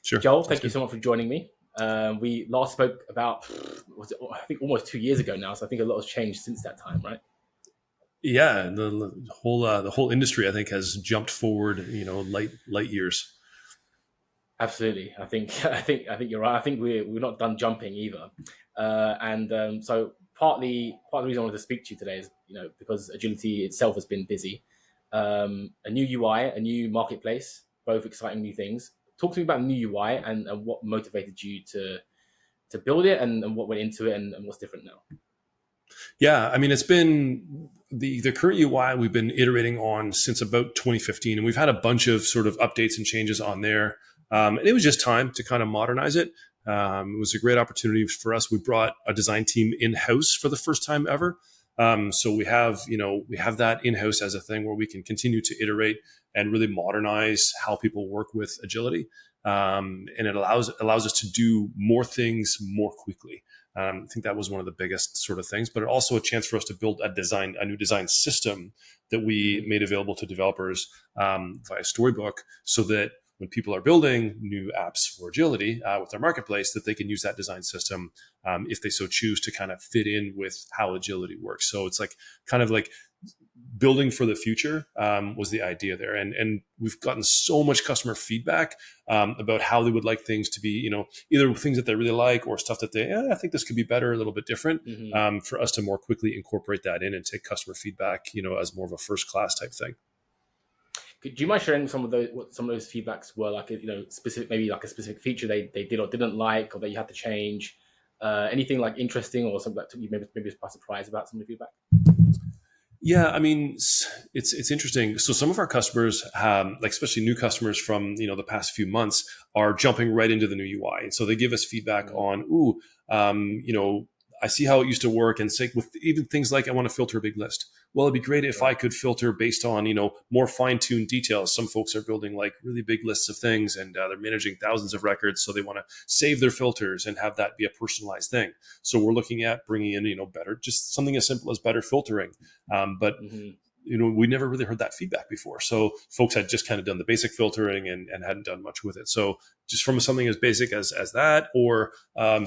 Sure. Joel, thank you so much for joining me. We last spoke about, I think almost 2 years ago now. So I think a lot has changed since that time, right? Yeah, the whole industry, I think, has jumped forward, light years. Absolutely. I think you're right. I think we're not done jumping either. So partly part of the reason I wanted to speak to you today is because Agility itself has been busy. A new UI, a new marketplace, both exciting new things. Talk to me about new UI and what motivated you to build it and what went into it and what's different now. Yeah, I mean, it's been the current UI we've been iterating on since about 2015, and we've had a bunch of sort of updates and changes on there. And it was just time to kind of modernize it. It was a great opportunity for us. We brought a design team in-house for the first time ever. So we have that in-house as a thing where we can continue to iterate and really modernize how people work with agility. And it allows us to do more things more quickly. I think that was one of the biggest sort of things, but also a chance for us to build a new design system that we made available to developers via Storybook, so that when people are building new apps for agility with their marketplace, that they can use that design system if they so choose to kind of fit in with how agility works. So it's like kind of like building for the future was the idea there. And we've gotten so much customer feedback about how they would like things to be, either things that they really like or stuff that I think this could be better, a little bit different, for us to more quickly incorporate that in and take customer feedback, as more of a first class type thing. Do you mind sharing what some of those feedbacks were, like, specific, maybe like a specific feature they did or didn't like, or that you had to change? Anything like interesting or something that took you maybe by surprise about some of the feedback? Yeah, I mean, it's interesting. So some of our customers, like especially new customers from the past few months, are jumping right into the new UI, and so they give us feedback on, I see how it used to work, and say with even things like I want to filter a big list. Well, it'd be great if I could filter based on more fine-tuned details. Some folks are building like really big lists of things, and they're managing thousands of records, so they want to save their filters and have that be a personalized thing. So we're looking at bringing in better, just something as simple as better filtering. But we never really heard that feedback before. So folks had just kind of done the basic filtering and hadn't done much with it. So just from something as basic as that, or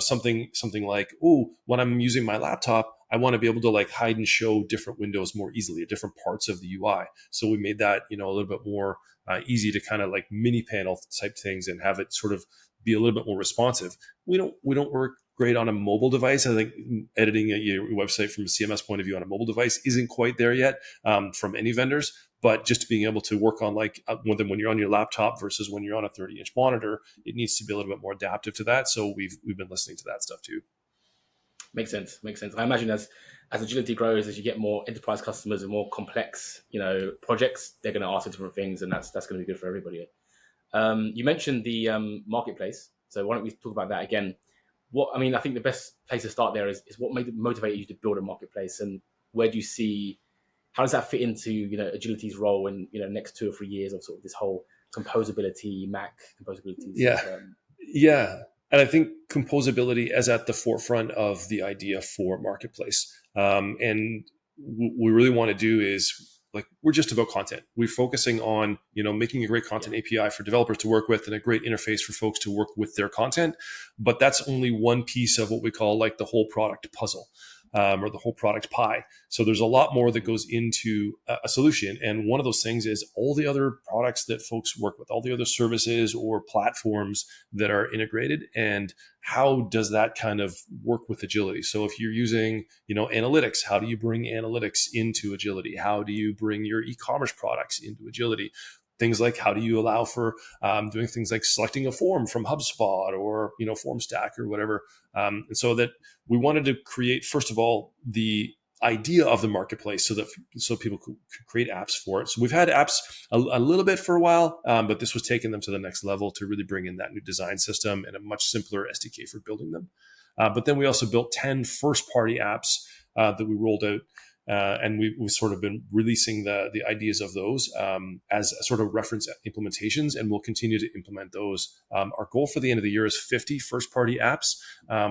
something like, when I'm using my laptop, I want to be able to like hide and show different windows more easily at different parts of the UI. So we made that, a little bit more easy to kind of like mini panel type things and have it sort of be a little bit more responsive. We don't work great on a mobile device. I think editing your website from a CMS point of view on a mobile device isn't quite there yet from any vendors. But just being able to work on like when you're on your laptop versus when you're on a 30-inch monitor, it needs to be a little bit more adaptive to that. So we've been listening to that stuff too. Makes sense. I imagine as Agility grows, as you get more enterprise customers and more complex, projects, they're going to ask for different things, and that's going to be good for everybody. You mentioned the marketplace, so why don't we talk about that again? I think the best place to start there is what motivated you to build a marketplace, and where do you see, how does that fit into Agility's role in next 2 or 3 years of sort of this whole composability, Mac composability? Yeah. And I think composability is at the forefront of the idea for marketplace. And what we really want to do is, like, we're just about content. We're focusing on, making a great content API for developers to work with and a great interface for folks to work with their content. But that's only one piece of what we call like the whole product puzzle. Or the whole product pie. So there's a lot more that goes into a solution. And one of those things is all the other products that folks work with, all the other services or platforms that are integrated, and how does that kind of work with agility? So if you're using, analytics, how do you bring analytics into agility? How do you bring your e-commerce products into agility? Things like, how do you allow for doing things like selecting a form from HubSpot or FormStack or whatever, and so that we wanted to create, first of all, the idea of the marketplace so people could create apps for it. So we've had apps a little bit for a while, but this was taking them to the next level to really bring in that new design system and a much simpler SDK for building them. But then we also built 10 first-party apps that we rolled out. And we've sort of been releasing the ideas of those as a sort of reference implementations, and we'll continue to implement those. Our goal for the end of the year is 50 first-party apps,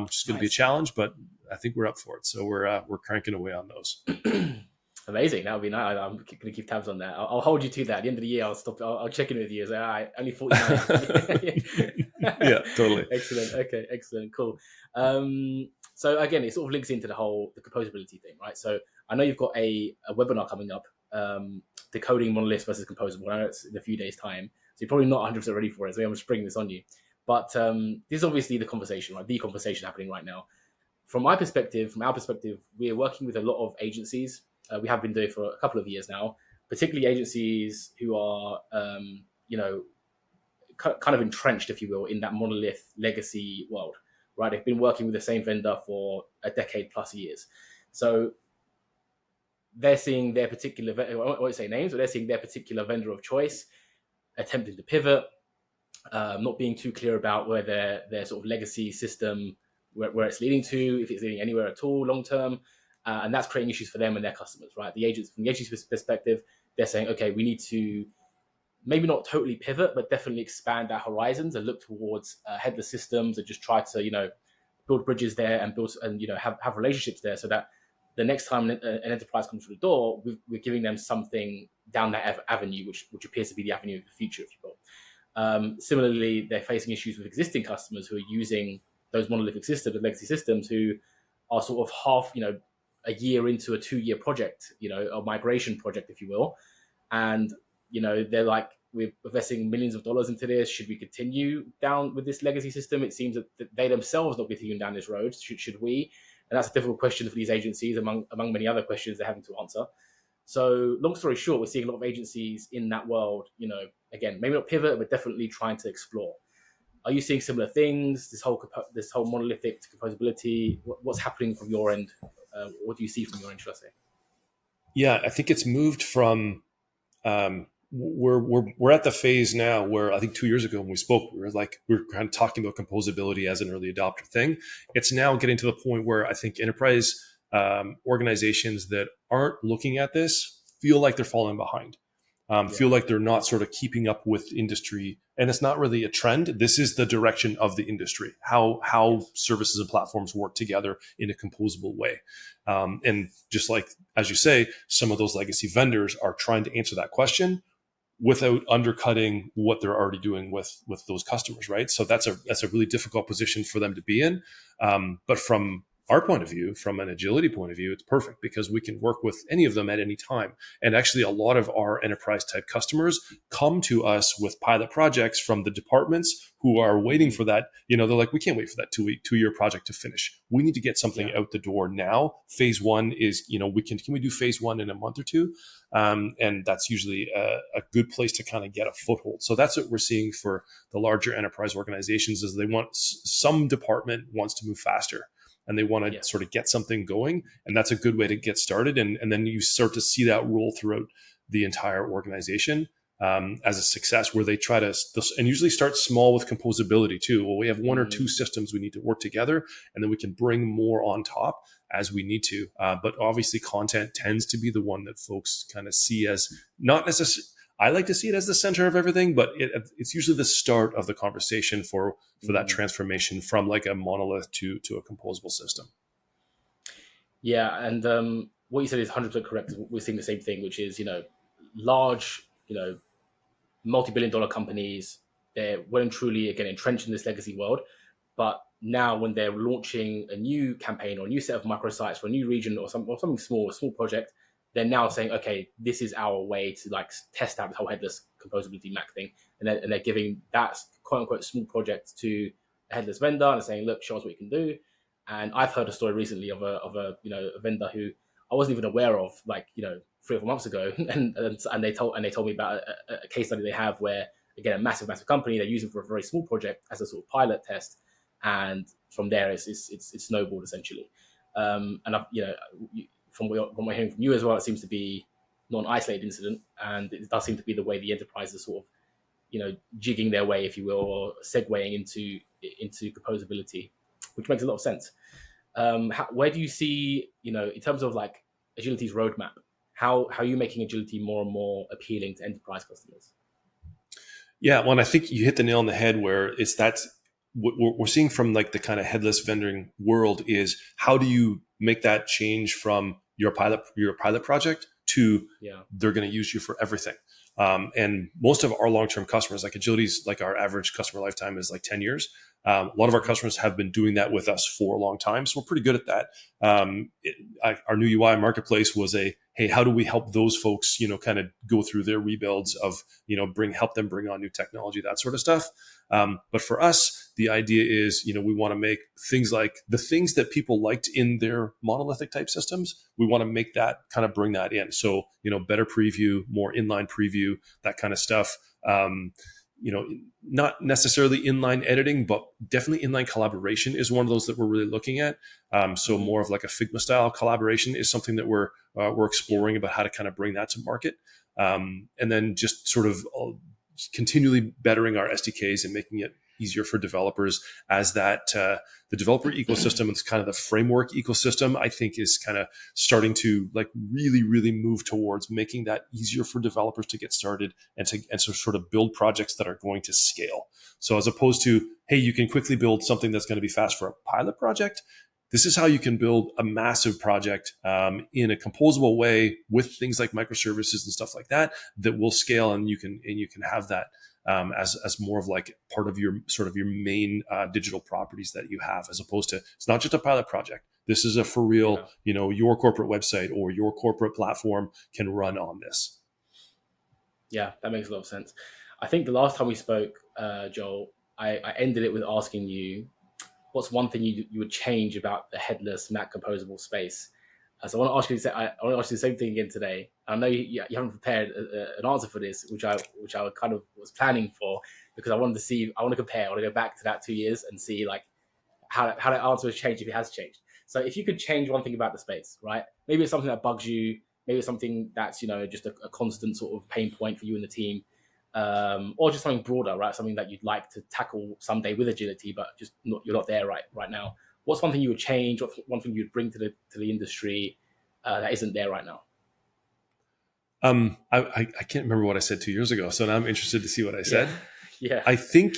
which is going to be a challenge, but I think we're up for it. So we're cranking away on those. Amazing. That would be nice. I'm going to keep tabs on that. I'll hold you to that. At the end of the year, I'll stop. I'll check in with you. Say, all right, only 49. Yeah, totally. Excellent. Okay, excellent. Cool. So again, it sort of links into the composability thing, right? So I know you've got a webinar coming up, decoding monolith versus composable. I know it's in a few days' time, so you're probably not 100% ready for it. So I'm just bringing this on you. But this is obviously the conversation, right? The conversation happening right now. From our perspective, we're working with a lot of agencies. We have been doing for a couple of years now, particularly agencies who are, kind of entrenched, if you will, in that monolith legacy world, right? They've been working with the same vendor for a decade plus years. So they're seeing their particular, I won't say names, but they're seeing their particular vendor of choice attempting to pivot, not being too clear about where their sort of legacy system, where it's leading to, if it's leading anywhere at all long term. And that's creating issues for them and their customers, right? From the agency's perspective, they're saying, okay, we need to maybe not totally pivot, but definitely expand our horizons and look towards headless systems and just try to, build bridges there and have relationships there, so that the next time an enterprise comes through the door, we're giving them something down that avenue, which appears to be the avenue of the future, if you will. Similarly, they're facing issues with existing customers who are using those monolithic systems, legacy systems, who are sort of half, a year into a 2-year project, a migration project, if you will. And, they're like, we're investing millions of dollars into this. Should we continue down with this legacy system? It seems that they themselves not continuing down this road. Should we? And that's a difficult question for these agencies, among many other questions they're having to answer. So long story short, we're seeing a lot of agencies in that world, again, maybe not pivot, but definitely trying to explore. Are you seeing similar things? This whole monolithic composability. What's happening from your end? What do you see from your end, should I say? Yeah, I think it's moved from we're at the phase now where I think 2 years ago when we spoke, we were kind of talking about composability as an early adopter thing. It's now getting to the point where I think enterprise organizations that aren't looking at this feel like they're falling behind. Feel like they're not sort of keeping up with industry, and it's not really a trend. This is the direction of the industry, how services and platforms work together in a composable way. And just like, as you say, some of those legacy vendors are trying to answer that question without undercutting what they're already doing with those customers, right? So that's a really difficult position for them to be in. But from our point of view, from an agility point of view, it's perfect because we can work with any of them at any time. And actually, a lot of our enterprise type customers come to us with pilot projects from the departments who are waiting for that. They're like, we can't wait for that 2-year project to finish. We need to get something out the door now. Phase one is, can we do phase one in a month or two? And that's usually a good place to kind of get a foothold. So that's what we're seeing for the larger enterprise organizations, is they want some department wants to move faster, and they want to sort of get something going. And that's a good way to get started. And then you start to see that roll throughout the entire organization as a success, where they try to, and usually start small with composability too. Well, we have 1 or 2 systems we need to work together, and then we can bring more on top as we need to. But obviously content tends to be the one that folks kind of see as not necessarily, I like to see it as the center of everything, but it's usually the start of the conversation for that transformation from like a monolith to a composable system. Yeah, and what you said is 100% correct. We're seeing the same thing, which is, large, multi-billion-dollar companies, they're well and truly, again, entrenched in this legacy world. But now when they're launching a new campaign or a new set of microsites for a new region or something small, a small project, they're now saying, okay, this is our way to like test out the whole headless composability Mac thing. And they're giving that quote unquote small project to a headless vendor and saying, look, show us what you can do. And I've heard a story recently of a vendor who I wasn't even aware of, 3 or 4 months ago. And they told me about a case study they have where, again, a massive company, they're using for a very small project as a sort of pilot test. And from there, it's snowballed essentially. And from what I'm hearing from you as well, it seems to be not an isolated incident, and it does seem to be the way the enterprise is sort of, jigging their way, if you will, or segueing into composability, which makes a lot of sense. Where do you see, in terms of like Agility's roadmap, how are you making Agility more and more appealing to enterprise customers? Yeah, well, and I think you hit the nail on the head where it's that what we're seeing from like the kind of headless vending world is, how do you make that change from your pilot project to Yeah. they're going to use you for everything. And most of our long-term customers, like Agility's, like our average customer lifetime is like 10 years. A lot of our customers have been doing that with us for a long time. So we're pretty good at that. Our new UI marketplace was hey, how do we help those folks, kind of go through their rebuilds of, help them bring on new technology, that sort of stuff. But for us, the idea is, we want to make things like the things that people liked in their monolithic type systems. We want to make that kind of bring that in. So, better preview, more inline preview, that kind of stuff. Not necessarily inline editing, but definitely inline collaboration is one of those that we're really looking at. So more of like a Figma style collaboration is something that we're exploring about how to kind of bring that to market. And then just sort of continually bettering our SDKs and making it easier for developers as that the developer ecosystem and kind of the framework ecosystem, I think, is kind of starting to like really, really move towards making that easier for developers to get started and to sort of build projects that are going to scale. So as opposed to, hey, you can quickly build something that's going to be fast for a pilot project, this is how you can build a massive project in a composable way with things like microservices and stuff like that will scale, and you can have that as more of like part of your sort of your main digital properties that you have, as opposed to, it's not just a pilot project. This is a for real, your corporate website or your corporate platform can run on this. Yeah, that makes a lot of sense. I think the last time we spoke, Joel, I ended it with asking you, what's one thing you would change about the headless Mac composable space? So I want to ask you. I want to ask you the same thing again today. I know you haven't prepared an answer for this, which I kind of was planning for, because I wanted to see. I want to compare. I want to go back to that 2 years and see like how that answer has changed, if it has changed. So if you could change one thing about the space, right? Maybe it's something that bugs you. Maybe it's something that's just a constant sort of pain point for you and the team. Or just something broader, right? Something that you'd like to tackle someday with agility, but just you're not there right now. What's one thing you would change? What's one thing you'd bring to the industry that isn't there right now? I can't remember what I said 2 years ago, so now I'm interested to see what I said. Yeah. I think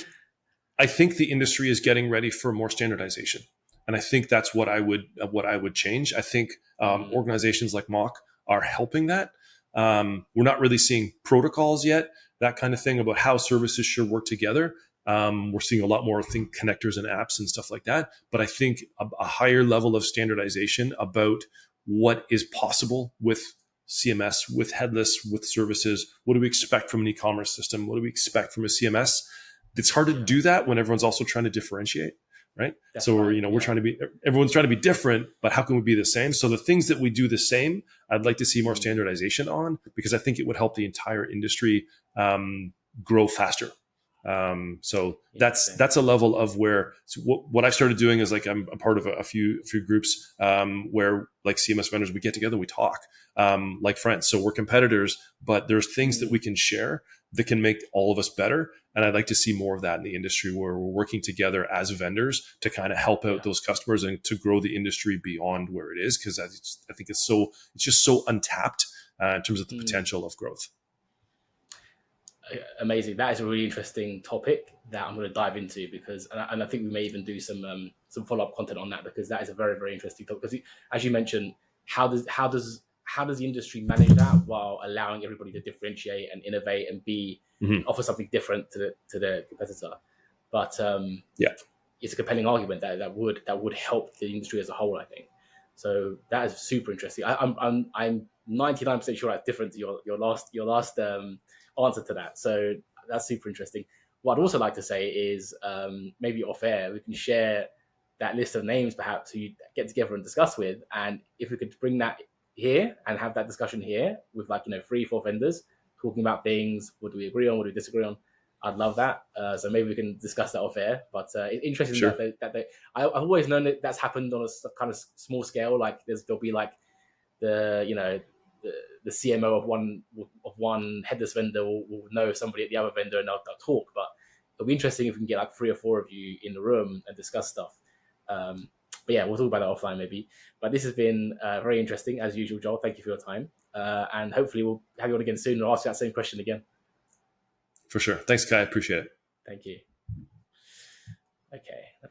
the industry is getting ready for more standardization, and I think that's what I would change. I think organizations like Mock are helping that. We're not really seeing protocols yet, that kind of thing about how services should work together. We're seeing a lot more connectors and apps and stuff like that. But I think a higher level of standardization about what is possible with CMS, with headless, with services. What do we expect from an e-commerce system? What do we expect from a CMS? It's hard to do that when everyone's also trying to differentiate, right? That's so right. we're trying to be, everyone's trying to be different, but how can we be the same? So the things that we do the same, I'd like to see more standardization on, because I think it would help the entire industry grow faster. So that's a level of where, so what I started doing is like, I'm a part of a few groups where like CMS vendors, we get together, we talk like friends. So we're competitors, but there's things that we can share that can make all of us better. And I'd like to see more of that in the industry, where we're working together as vendors to kind of help out those customers and to grow the industry beyond where it is. Because I think it's just so untapped in terms of the potential of growth. Amazing. That is a really interesting topic that I'm going to dive into, because, and I think we may even do some follow-up content on that, because that is a very, very interesting topic. Because as you mentioned, how does the industry manage that while allowing everybody to differentiate and innovate and offer something different to the competitor? But it's a compelling argument that would help the industry as a whole, I think. So that is super interesting. I'm 99% sure that's different to your last answer to that. So that's super interesting. What I'd also like to say is maybe off air we can share that list of names perhaps who you get together and discuss with, and if we could bring that here and have that discussion here with 3-4 vendors talking about things. What do we agree on? What do we disagree on? I'd love that. So maybe we can discuss that off air. But it's interesting Sure. that I've always known that that's happened on a kind of small scale. Like there'll be like the CMO of one headless vendor will know somebody at the other vendor, and they'll talk. But it'll be interesting if we can get like 3 or 4 of you in the room and discuss stuff. But yeah, we'll talk about that offline maybe. But this has been very interesting as usual, Joel. Thank you for your time, and hopefully we'll have you on again soon and ask you that same question again. For sure. Thanks, Kai. I appreciate it. Thank you. Okay.